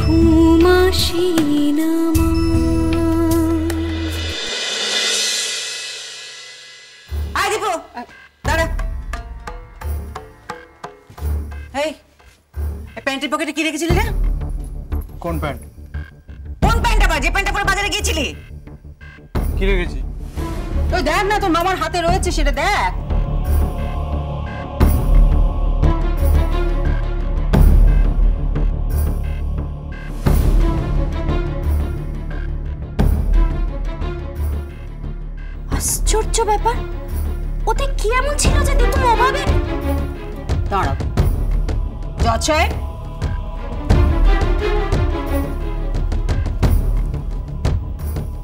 ঘুম আসে না মা। আয় দীপু, দাঁড়া। এই প্যান্টের পকেটে কি রেখেছিলি রে? কোন প্যান্ট? কোন প্যান্ট আবার? যে প্যান্টটা পরে বাজারে গিয়েছিলি? কি রেখেছি? তুই দেখ না, তোর মামার হাতে রয়েছে, সেটা দেখ। আশ্চর্য ব্যাপার, ওতে কি এমন ছিল যে দীপু অভাবে? দাঁড়াও জজ সাহেব,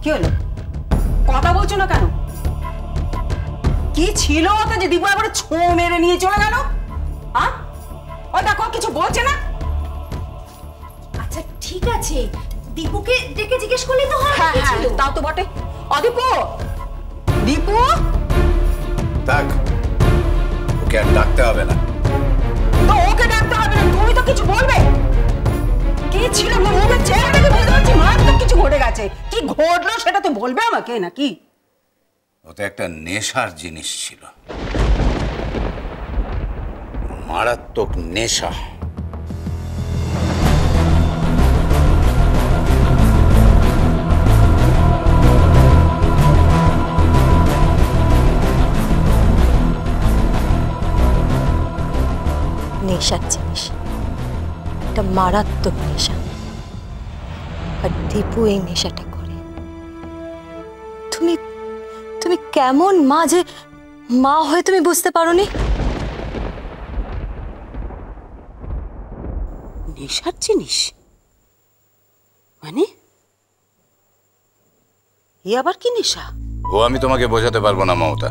কি হলো? কথা বলছো না কেন? কি ছিল ওতে যে দীপু একবারে ছো মেরে নিয়ে চলে গেল? হ্যাঁ, ও দেখো কিছু বলছে না। আচ্ছা ঠিক আছে, দীপুকে ডেকে জিজ্ঞেস করলে তো হয়। হ্যাঁ হ্যাঁ, তাও তো বটে। অদীপু, দীপু। থাক, ওকে আর ডাকতে হবে না। তো ওকে ডাকতে হবে না, তুমি তো কিছু বলবে। কি ছিল মুখের চেহারা দেখে বুঝতে পারছি মারাত্মক কিছু ঘটে গেছে। কি ঘটলো সেটা তো বলবে আমাকে নাকি? ওতে একটা নেশার জিনিস ছিল, মারাত্মক নেশা। নেশার জিনিস, একটা মারাত্মক নেশা, আর দীপু এই নেশাটা করে। তুমি তুমি কেমন মা যে মা হয়ে তুমি বুঝতে পারোনি? নেশার জিনিস মানে? এ আবার কি নেশা? ও আমি তোমাকে বোঝাতে পারবো না মমতা,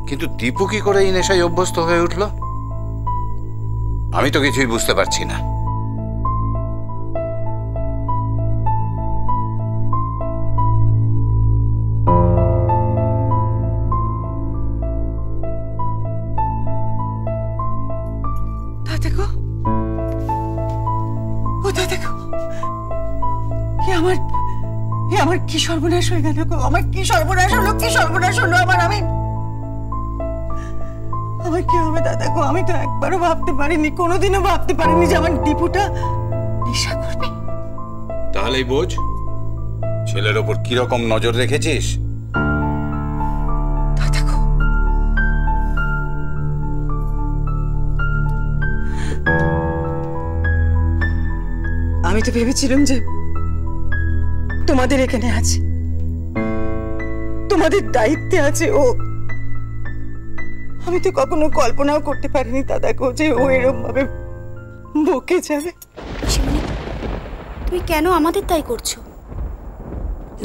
কিন্তু দীপু কি করে এই নেশায় অভ্যস্ত হয়ে উঠলো আমি তো কিছুই বুঝতে পারছি না। দেখো, ও দেখো, আমার কি সর্বনাশ হয়ে গেল গো। আমার কি সর্বনাশ হলো, কি সর্বনাশ হলো আমার। আমার কি হবে দাদা গো? আমি তো একবারও ভাবতে পারিনি, কোনোদিনও ভাবতে পারিনি যে আমার দীপুটা নেশা করবে। তাহলেই বোঝ ছেলের ওপর কিরকম নজর রেখেছিস। দেখো, আমি তো ভেবেছিলাম যে তোমাদের এখানে আছে, তোমাদের দায়িত্বে আছে ও। আমি তো কখনো কল্পনাও করতে পারিনি দাদা গো যে ও এরকম ভাবে বকে যাবে। তুমি কেন আমাদের তাই করছো?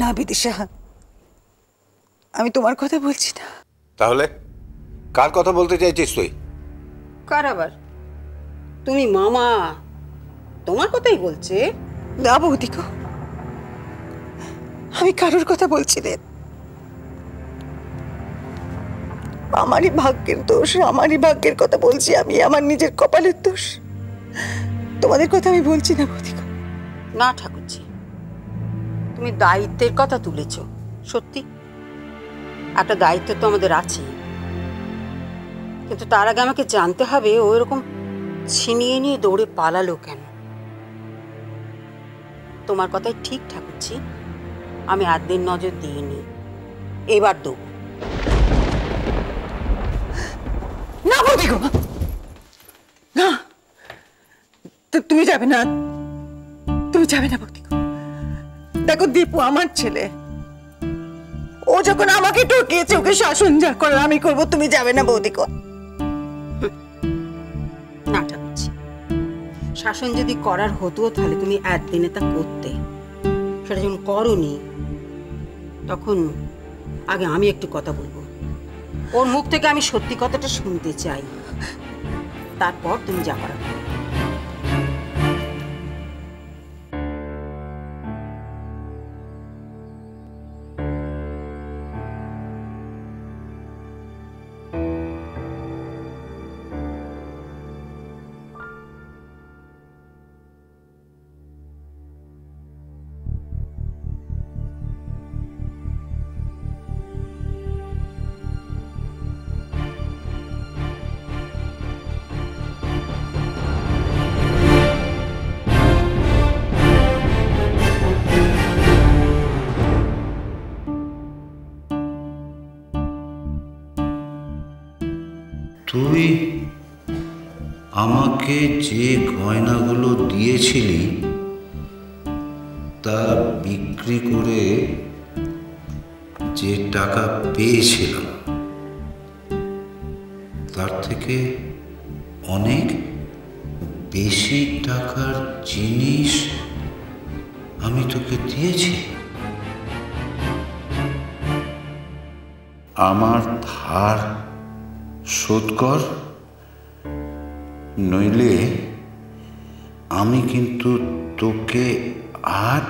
না বিদিশা, আমি তোমার কথা বলছি না। তাহলে কার কথা বলতে চাইছিস তুই? কার আবার? তুমি মামা, তোমার কথাই বলছে। না বৌদি গো, আমি কারোর কথা বলছি না। আমারই ভাগ্যের দোষ, আমারই ভাগ্যের কথা বলছি আমি, আমার নিজের কপালের দোষ। তোমাদের কথা আমি বলছি না বৌদি গো। না ঠাকুরজি, তুমি দায়িত্বের কথা তুলেছ, সত্যি একটা দায়িত্ব তো আমাদের আছে, কিন্তু তার আগে আমাকে জানতে হবে ও এরকম ছিনিয়ে নিয়ে দৌড়ে পালালো কেন। তোমার কথাই ঠিক ঠাকুরজি, আমি একদিন নজর দিইনি, এবার দেবো। না বৌদি গো, না, তুমি যাবে না, তুমি যাবে না বৌদি গো। দেখো দীপু আমার ছেলে, ও যখন আমাকে ঠকিয়েছে, ওকে শাসন যা করার আমি করবো, তুমি যাবে না বৌদি গো। না ঠাকুরজি, শাসন যদি করার হতো তাহলে তুমি একদিনে তা করতে, সেটা যখন করোনি তখন আগে আমি একটু কথা বলবো, ওর মুখ থেকে আমি সত্যি কথাটা শুনতে চাই, তারপর তুমি যা করার। আমাকে যে গয়নাগুলো দিয়েছিলি তা বিক্রি করে যে টাকা পেয়েছিলাম তার থেকে অনেক বেশি টাকার জিনিস আমি তোকে দিয়েছি। আমার ধার শোধ কর, নইলে আমি কিন্তু তোকে আর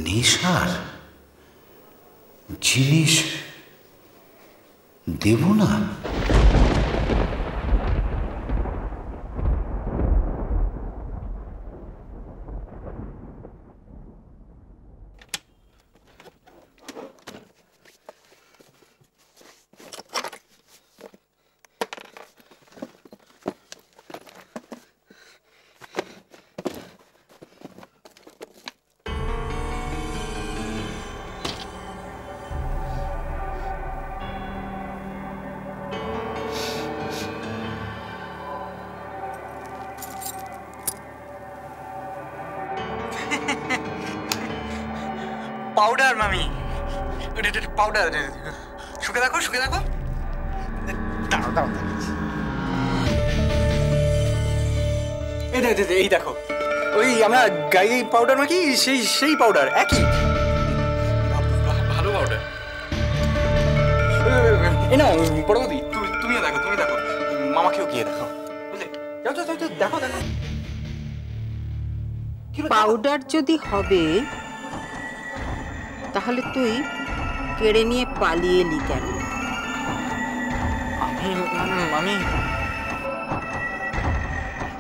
নেশার জিনিস দেব না। পাউডার মামি, পাউডার শুকে দেখো, শুকে দেখো। দাঁড়াও দাঁড়াও, এই দেখো, ওই আমরা গায়ে পাউডার মাখি সেই পাউডার, একই ভালো পাউডার। এই নাও পরবর্তী, তুমিও দেখো, তুমি দেখো, মামাকেও গিয়ে দেখো, বুঝলে? যাও যাও যাও, দেখো দেখো। পাউডার যদি হবে তাহলে তুই কেড়ে নিয়ে পালিয়ে এলি কেন? আমি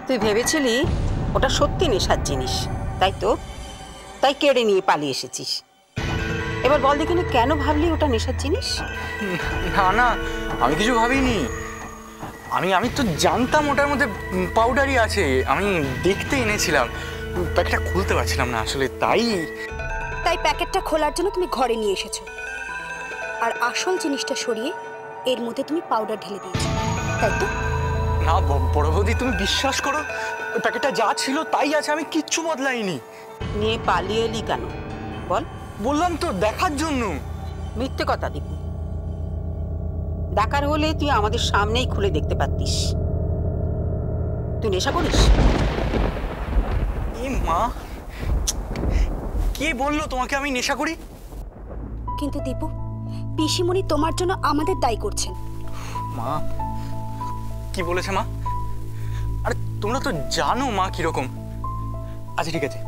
তুই ভেবেছিলি ওটা সত্যি নেশার জিনিস, তাই তো? তাই কেড়ে নিয়ে পালিয়ে এসেছিস। এবার বল দেখিনি কেন ভাবলি ওটা নেশার জিনিস? না না, আমি কিছু ভাবিনি। আমি তো জানতাম ওটার মধ্যে পাউডারই আছে। আমি দেখতে এনেছিলাম, প্যাকেটটা খুলতে পারছিলাম না আসলে, তাই প্যাকেটটা খোলার জন্য তুমি ঘরে নিয়ে এসেছো, আর আসল জিনিসটা সরিয়ে এর মধ্যে তুমি পাউডার ঢেলে দিয়েছো, তাই তো? না বড় বৌদি, তুমি বিশ্বাস করো, ওই প্যাকেটটা যা ছিল তাই আছে, আমি কিচ্ছু বদলাইনি। নিয়ে পালিয়ে এলি কেন বল? বললাম তো, দেখার জন্য। মিথ্যে কথা দীপু। দেখার হলে তুই আমাদের সামনেই খুলে দেখতে পারতিস। তুই নেশা করিস? এ মা, কে বললো তোমাকে আমি নেশা করি? কিন্তু দীপু, পিসিমণি তোমার জন্য আমাদের দায়ী করছেন। মা কি বলেছে মা? আরে তোমরা তো জানো মা কিরকম। আচ্ছা ঠিক আছে,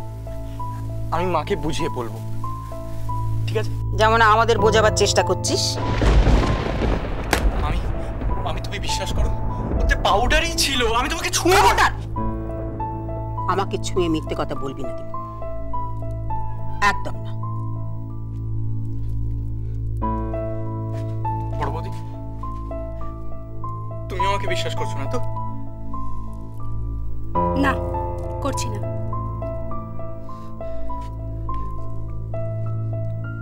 আমি মাকে বুঝিয়ে বলবো, ঠিক আছে? যেমন আমাদের বোঝাবার চেষ্টা করছিস। আমি তুমি বিশ্বাস করো, ওতে পাউডারই ছিল। আমি তোমাকে ছুঁয়ে আমাকে ছুঁয়ে মিথ্যে কথা বলবি না দীপু, একদম না। বড় বৌদি, তুমি আমাকে বিশ্বাস করছো না তো? না, করছি না।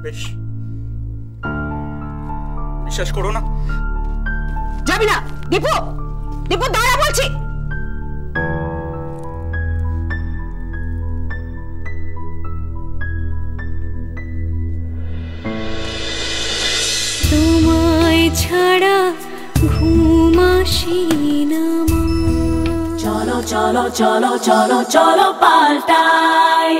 বেশ, বিশ্বাস করো না? যাবি না দীপু, দীপু দাঁড়া বলছি। তোমায় ছাড়া ঘুম আসি না মা। চলো চলো চলো চলো চলো পাল্টাই।